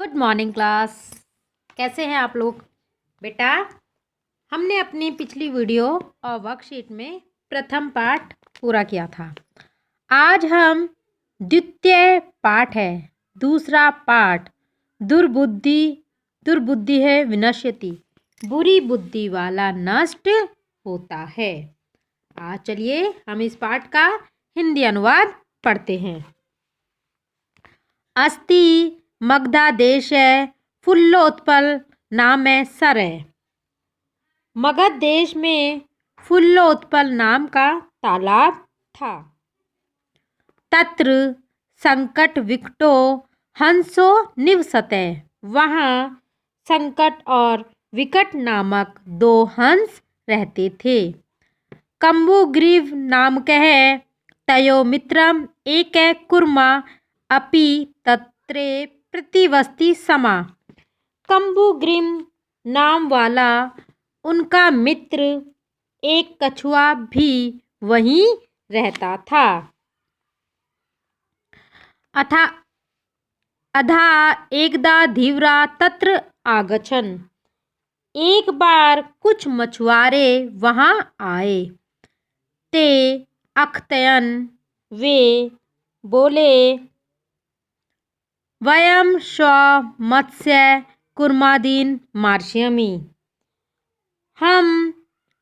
Good morning class. कैसे हैं आप लोग? बेटा, हमने अपनी पिछली वीडियो और वर्कशीट में प्रथम पाठ पूरा किया था। आज हम द्वितीय पाठ है, दूसरा पाठ दुर्बुद्धि है विनश्यति, बुरी बुद्धि वाला नष्ट होता है। आज चलिए हम इस पाठ का हिंदी अनुवाद पढ़ते हैं। अस्ति मगधा देश फुल्लोत्पल नाम सर है। मगध देश में फुल्लोत्पल नाम का तालाब था। तत्र संकट विकटो हंसो निवसते, वहाँ संकट और विकट नामक दो हंस रहते थे। कंबुग्रीव नाम कह तयो मित्रम एक कुर्मा अपि तत्रे प्रतिवस्ति समा। कंबुग्रीव नाम वाला उनका मित्र एक कछुआ भी वहीं रहता था। अधा एकदा धीवरा तत्र आगछन, एक बार कुछ मछुआरे वहां आए। ते अख्तयन, वे बोले, वयम स्व मत्स्य कुर्मादीन मार्ष्यामि, हम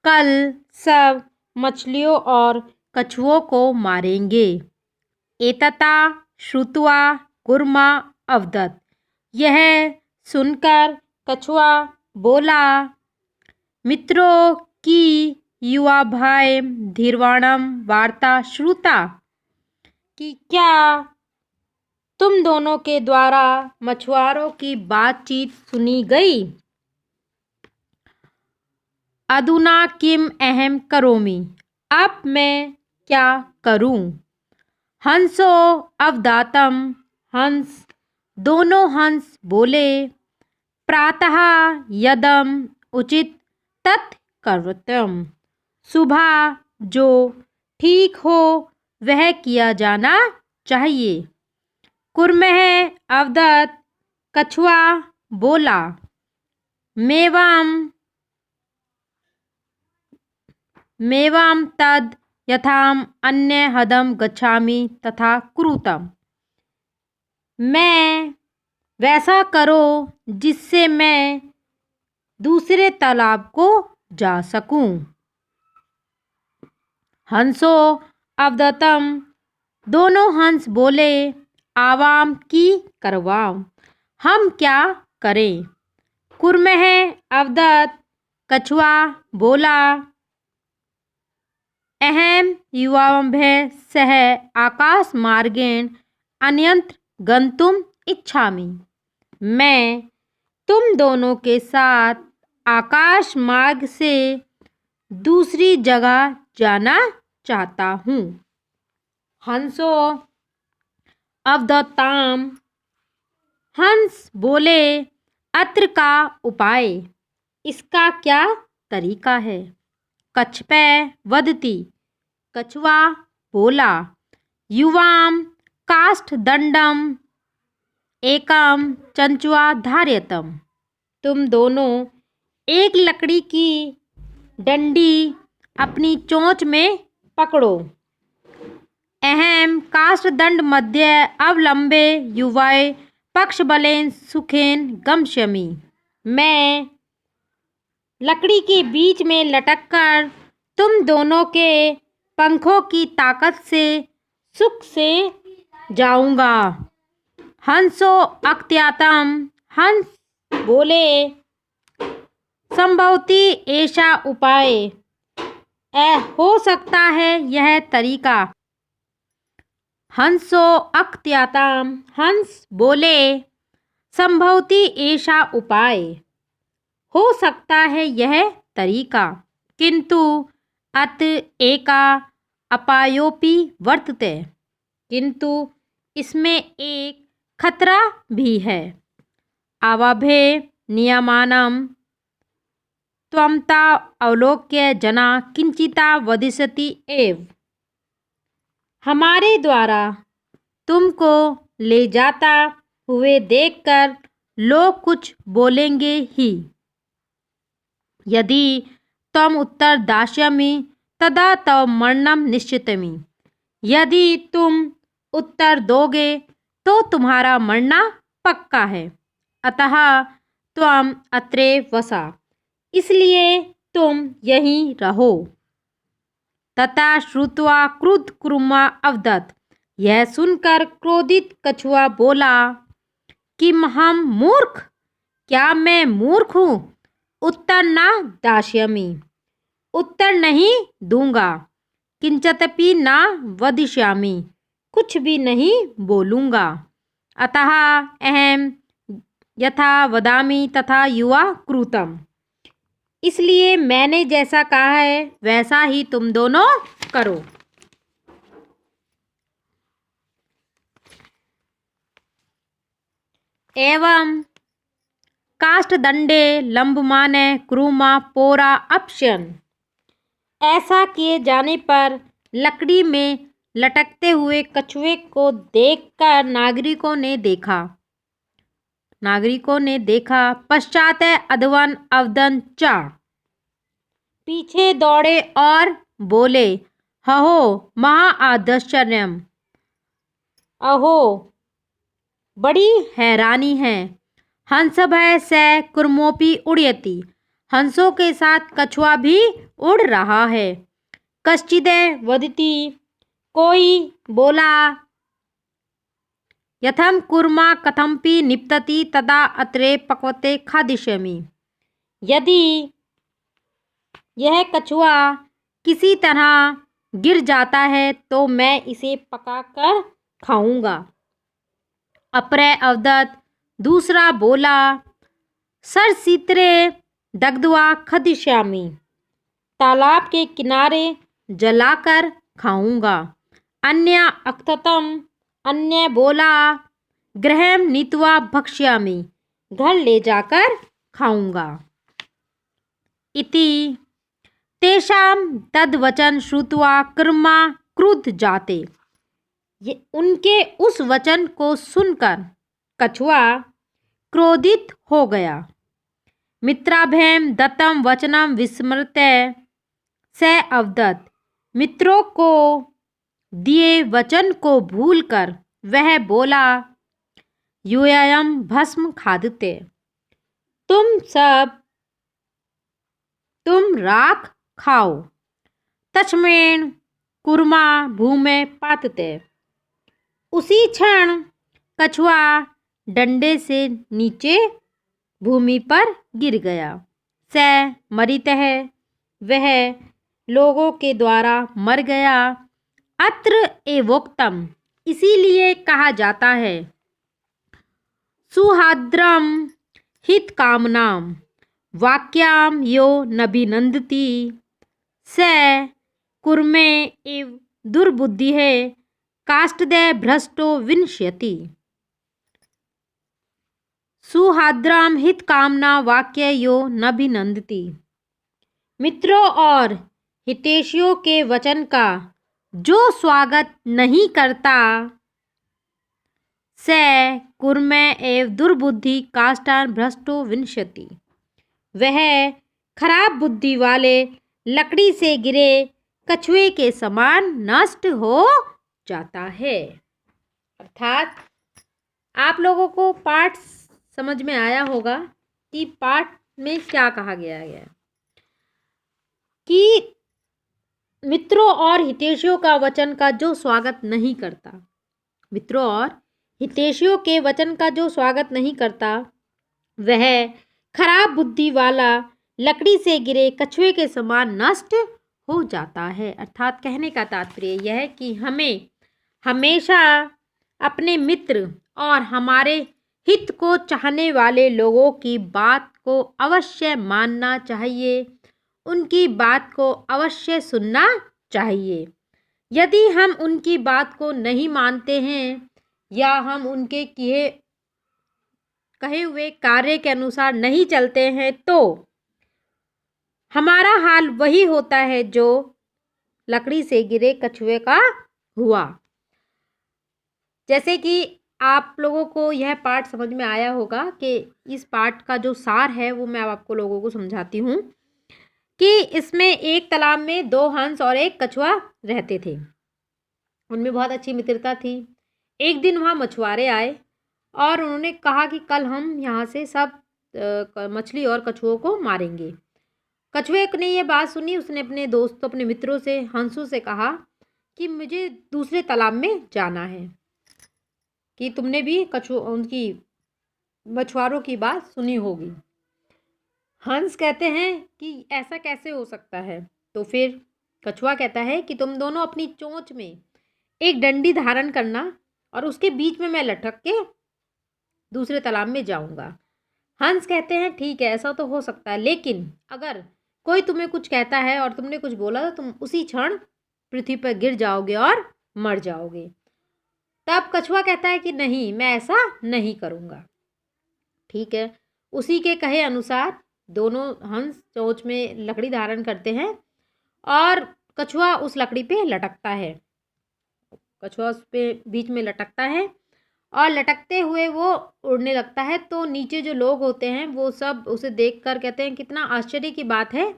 कल सब मछलियों और कछुओं को मारेंगे। एतता श्रुत्वा कुर्मा अवदत्, यह सुनकर कछुआ बोला, मित्रों की युवा भाई धीरवाणम वार्ता श्रुता, कि क्या तुम दोनों के द्वारा मछुआरों की बातचीत सुनी गई। अधुना किम अहम करोमि, अब मैं क्या करूं। हंसो अवदातम, हंस दोनों हंस बोले, प्रातः यदम उचित तत् कर्तव्यम, सुबह जो ठीक हो वह किया जाना चाहिए। कुर्मः अवदत्, कछुआ बोला, मेवाम तद यथाम अन्य हदम गच्छामि तथा कुरुतम, मैं वैसा करो जिससे मैं दूसरे तालाब को जा सकूं। हंसो अवदतम, दोनों हंस बोले, आवाम की करवाम, हम क्या करें। कुर्मः अवदत्, कछुआ बोला, अहम युवाभ्य सह आकाश मार्गेण अन्यत्र गंतुम इच्छामि, मैं तुम दोनों के साथ आकाश मार्ग से दूसरी जगह जाना चाहता हूँ। हंसो अवदत्ताम, हंस बोले, अत्र का उपाय, इसका क्या तरीका है। कच्छपै वदति, कछुआ बोला, युवाम काष्ठ दंडम एकम चंचुआ धार्यतम, तुम दोनों एक लकड़ी की डंडी अपनी चोंच में पकड़ो। अहम काष्ठ दंड मध्य अवलंबे युवाय पक्ष बलेन सुखेन गमश्यामि, मैं लकड़ी के बीच में लटककर तुम दोनों के पंखों की ताकत से सुख से जाऊंगा। हंसो अक्त्यातम, हंस बोले, संभवती ऐसा उपाय, हो सकता है यह तरीका। हंसो अक्त्यातम, हंस बोले, संभवती ऐसा उपाय, हो सकता है यह तरीका, किंतु अत एका अपायोपि वर्तते, किंतु इसमें एक खतरा भी है। आवाभे नियमानम त्वमता अवलोक्य जना किंचिता वदिष्यति एव, हमारे द्वारा तुमको ले जाता हुए देखकर लोग कुछ बोलेंगे ही। यदि त्वम उत्तर दास्यामि तदा तव मरणम निश्चितमि। यदि तुम उत्तर दोगे तो तुम्हारा मरना पक्का है। अतः त्वम अत्रे वसा, इसलिए तुम यहीं रहो। तथा श्रुत्वा क्रुद्ध कुर्मा अवदत्, यह सुनकर क्रोधित कछुआ बोला कि हम मूर्ख, क्या मैं मूर्ख हूँ? उत्तर न दास्यामि, उत्तर नहीं दूंगा। किंचतपि न वदिष्यामि, कुछ भी नहीं बोलूँगा। अतः अहम यथा वदामि तथा युवा कृतम, इसलिए मैंने जैसा कहा है वैसा ही तुम दोनों करो। एवं काष्ठदंडे लंबमाने कुरुमा पोरा अपश्यन्, ऐसा किए जाने पर लकड़ी में लटकते हुए कछुए को देखकर नागरिकों ने देखा। पश्चात अधवन अवदन चा, पीछे दौड़े और बोले, हहो महा आश्चर्यम, अहो बड़ी हैरानी है। हंस भय से कुर्मोपी उड़यति, हंसों के साथ कछुआ भी उड़ रहा है। कश्चिदे वदति, कोई बोला, यथम कुर्मा कथमपि निपतति तदा अत्रे पक्वते खादिष्यामि। यदि यह कछुआ किसी तरह गिर जाता है तो मैं इसे पकाकर खाऊंगा। अपरे अवदत्, दूसरा बोला, सरसीत्रे दग्ध्वा खादिष्यामि, तालाब के किनारे जलाकर खाऊंगा। अन्य अक्ततम, अन्य बोला, गृहं नीत्वा भक्ष्यामि, घर ले जाकर खाऊंगा। इति तेषां तद्वचन श्रुत्वा कर्मा क्रुद्ध जाते, ये उनके उस वचन को सुनकर कछुआ क्रोधित हो गया। मित्राभ्याम दत्तम वचनम विस्मृत्य स अवदत्, मित्रों को दिए वचन को भूलकर वह बोला, यूयं भस्म खादते, तुम राख खाओ। तस्मेन कुर्मा भूमे पातते, उसी क्षण कछुआ डंडे से नीचे भूमि पर गिर गया। स मरितः, वह लोगों के द्वारा मर गया। अत्र एवोक्तम, इसीलिए कहा जाता है, सुहाद्रम हित कामनाम वाक्याम यो नभिनंदति स कुर्मे एव दुर्बुद्धि है काष्ठदय भ्रष्टो विनश्यति। सुहाद्राम हित कामना वाक्य यो नभिनंदति, मित्रों और हितैषियों के वचन का जो स्वागत नहीं करता, स कुर्मे एव दुर्बुद्धि काष्ठान भ्रष्टो विनश्यति, वह खराब बुद्धि वाले लकड़ी से गिरे कछुए के समान नष्ट हो जाता है। अर्थात आप लोगों को पाठ समझ में आया होगा कि पाठ में क्या कहा गया है कि मित्रों और हितैषियों का वचन का जो स्वागत नहीं करता, मित्रों और हितैषियों के वचन का जो स्वागत नहीं करता, वह खराब बुद्धि वाला लकड़ी से गिरे कछुए के समान नष्ट हो जाता है। अर्थात कहने का तात्पर्य यह है कि हमें हमेशा अपने मित्र और हमारे हित को चाहने वाले लोगों की बात को अवश्य मानना चाहिए, उनकी बात को अवश्य सुनना चाहिए। यदि हम उनकी बात को नहीं मानते हैं या हम उनके कहे हुए कार्य के अनुसार नहीं चलते हैं तो हमारा हाल वही होता है जो लकड़ी से गिरे कछुए का हुआ। जैसे कि आप लोगों को यह पाठ समझ में आया होगा कि इस पाठ का जो सार है वो मैं आपको लोगों को समझाती हूँ कि इसमें एक तालाब में 2 हंस और एक कछुआ रहते थे। उनमें बहुत अच्छी मित्रता थी। एक दिन वहाँ मछुआरे आए और उन्होंने कहा कि कल हम यहाँ से सब मछली और कछुओं को मारेंगे। कछुए ने ये बात सुनी, उसने अपने दोस्तों अपने मित्रों से हंसों से कहा कि मुझे दूसरे तालाब में जाना है, कि तुमने भी उनकी मछुआरों की बात सुनी होगी। हंस कहते हैं कि ऐसा कैसे हो सकता है। तो फिर कछुआ कहता है कि तुम दोनों अपनी चोंच में एक डंडी धारण करना और उसके बीच में मैं लटक के दूसरे तालाब में जाऊंगा। हंस कहते हैं ठीक है, ऐसा तो हो सकता है, लेकिन अगर कोई तुम्हें कुछ कहता है और तुमने कुछ बोला तो तुम उसी क्षण पृथ्वी पर गिर जाओगे और मर जाओगे। तब कछुआ कहता है कि नहीं, मैं ऐसा नहीं करूँगा। ठीक है, उसी के कहे अनुसार दोनों हंस चोंच में लकड़ी धारण करते हैं और कछुआ उस लकड़ी पे लटकता है। कछुआ उस पे बीच में लटकता है और लटकते हुए वो उड़ने लगता है। तो नीचे जो लोग होते हैं वो सब उसे देखकर कहते हैं कितना आश्चर्य की बात है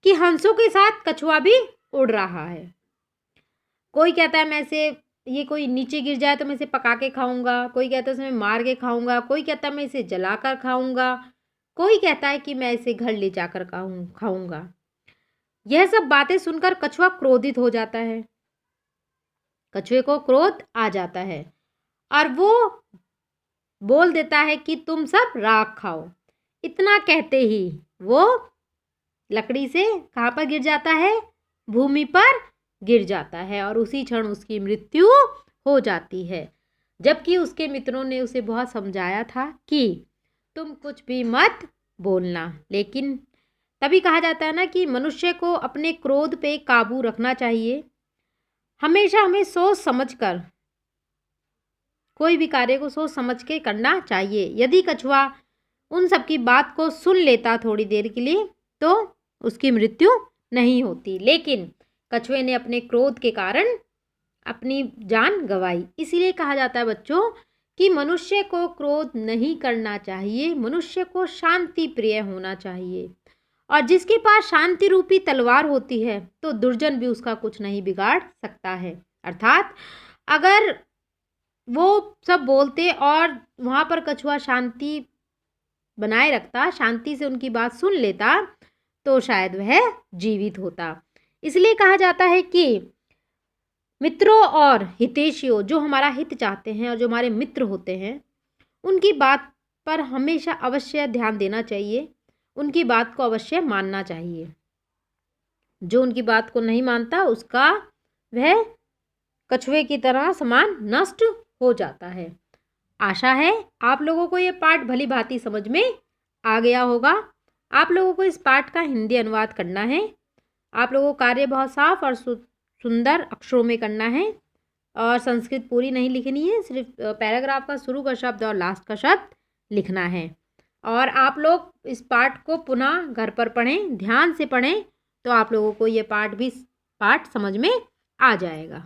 कि हंसों के साथ कछुआ भी उड़ रहा है। कोई कहता है मैं इसे, ये कोई नीचे गिर जाए तो मैं इसे पका के खाऊंगा, कोई कहता है इसे मैं मार के खाऊंगा, कोई कहता है मैं इसे जलाकर खाऊंगा, कोई कहता है कि मैं इसे घर ले जाकर खाऊंगा। यह सब बातें सुनकर कछुआ क्रोधित हो जाता है। कछुए को क्रोध आ जाता है और वो बोल देता है कि तुम सब राख खाओ। इतना कहते ही वो लकड़ी से कहाँ पर गिर जाता है, भूमि पर गिर जाता है और उसी क्षण उसकी मृत्यु हो जाती है। जबकि उसके मित्रों ने उसे बहुत समझाया था कि तुम कुछ भी मत बोलना। लेकिन तभी कहा जाता है ना कि मनुष्य को अपने क्रोध पे काबू रखना चाहिए। हमेशा हमें सोच समझकर कोई भी कार्य को सोच समझ के करना चाहिए। यदि कछुआ उन सब की बात को सुन लेता थोड़ी देर के लिए तो उसकी मृत्यु नहीं होती, लेकिन कछुए ने अपने क्रोध के कारण अपनी जान गंवाई। इसीलिए कहा जाता है बच्चों कि मनुष्य को क्रोध नहीं करना चाहिए, मनुष्य को शांति प्रिय होना चाहिए। और जिसके पास शांति रूपी तलवार होती है तो दुर्जन भी उसका कुछ नहीं बिगाड़ सकता है। अर्थात अगर वो सब बोलते और वहाँ पर कछुआ शांति बनाए रखता, शांति से उनकी बात सुन लेता, तो शायद वह जीवित होता। इसलिए कहा जाता है कि मित्रों और हितैषियों, जो हमारा हित चाहते हैं और जो हमारे मित्र होते हैं, उनकी बात पर हमेशा अवश्य ध्यान देना चाहिए, उनकी बात को अवश्य मानना चाहिए। जो उनकी बात को नहीं मानता उसका वह कछुए की तरह समान नष्ट हो जाता है। आशा है आप लोगों को ये पाठ भली भांति समझ में आ गया होगा। आप लोगों को इस पाठ का हिंदी अनुवाद करना है। आप लोगों को कार्य बहुत साफ और सुंदर अक्षरों में करना है और संस्कृत पूरी नहीं लिखनी है, सिर्फ पैराग्राफ का शुरू का शब्द और लास्ट का शब्द लिखना है। और आप लोग इस पाठ को पुनः घर पर पढ़ें, ध्यान से पढ़ें, तो आप लोगों को ये पाठ समझ में आ जाएगा।